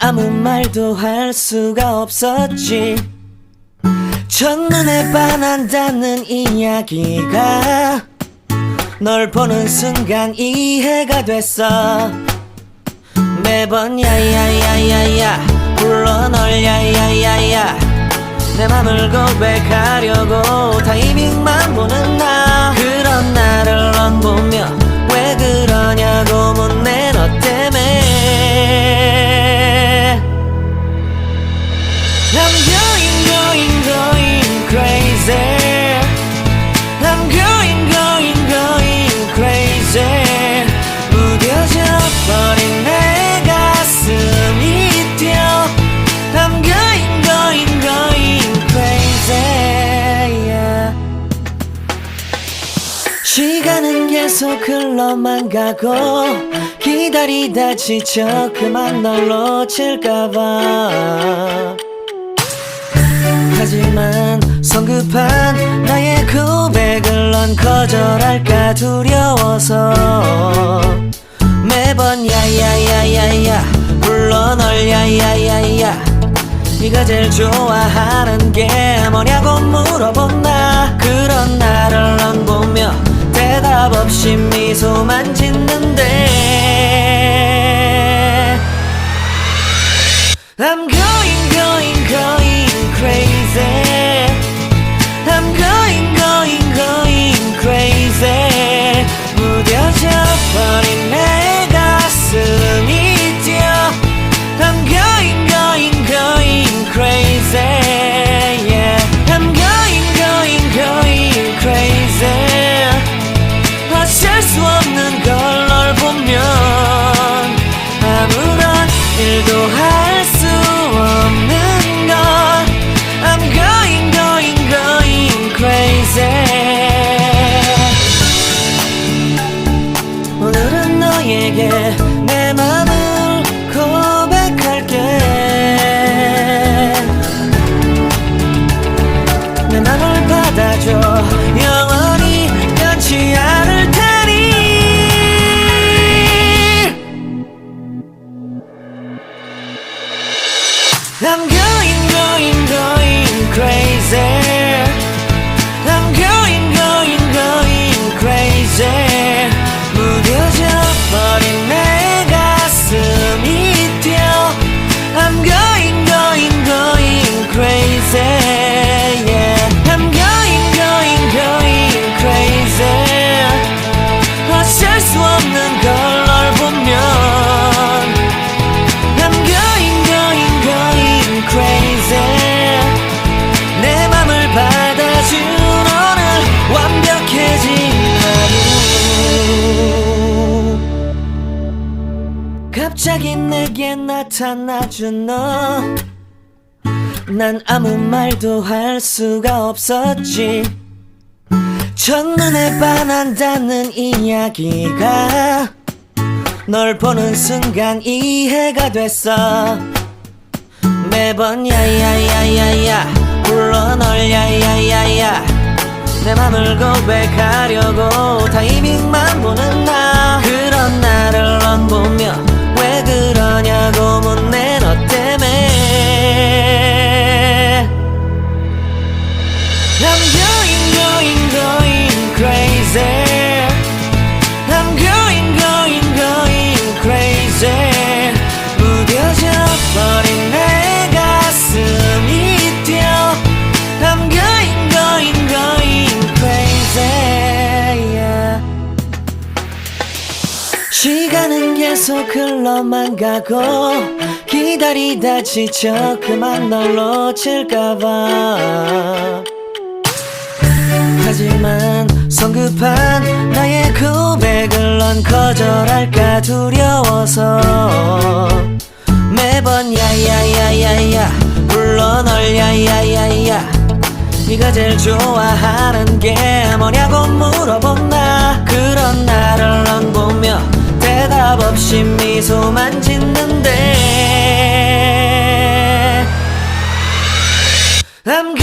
아무 말도 할 수가 없었지. 첫눈에 반한다는 이야기가 널 보는 순간 이해가 됐어. 매번 야야야야야 불러 널 야야야야 내 맘을 고백하려고 타이밍만 보는 나. 그런 나를 넌 보며 왜 그러냐고 묻네. 너 때문에 I'm going crazy. I'm going crazy. 무뎌져 버린 내 가슴이 뛰어. I'm going crazy. Yeah. 시간은 계속 흘러만 가고 기다리다 지쳐 그만 널 놓칠까봐. 하지만 성급한 나의 고백을 넌 거절할까 두려워서 매번 야야야야야 불러 널 야야야야 네가 제일 좋아하는 게 뭐냐고 물어본 나. 그런 나를 넌 보며 대답 없이 미소만 짓는데 I'm going crazy. I'm going crazy. 무뎌져 버린 내 가슴이 뛰어. I'm going crazy. Yeah. I'm going crazy. 어쩔 수 없는 걸 널 보면 아무런 일도 할 수 없는 걸. I'm going crazy. 오늘은 너에게 내 맘을 고백할게. 내 맘을 받아줘. 영원히 변치 않을 테니. I'm going crazy. I'm going crazy. 무뎌져 버린 내 가슴이 뛰어. I'm going crazy. Yeah. I'm going crazy. 어쩔 수 없는 걸 널 보면 I'm going crazy. 내 맘을 받아준 오늘 완벽해진 하루. 갑자기 내게 나타나준 너. 난 아무 말도 할 수가 없었지. 첫눈에 반한다는 이야기가 널 보는 순간 이해가 됐어. 매번 야야야야야 불러 널 야야야야 내 맘을 고백하려고 타이밍만 보는 나. 그런 나를 넌 보며 왜 그러냐고 묻네. 너 때문에 I'm going crazy. I'm going crazy. 무뎌져 버린 내 가슴이 뛰어. I'm going crazy. Yeah. 시간은 계속 흘러만 가고 기다리다 지쳐 그만 널 놓칠까봐. 하지만 성급한 나의 고백을 넌 거절할까 두려워서 매번 야야야야야 불러 널 야야야야 네가 제일 좋아하는 게 뭐냐고 물어본 나. 그런 나를 넌 보며 대답 없이 미소만 짓는데 I'm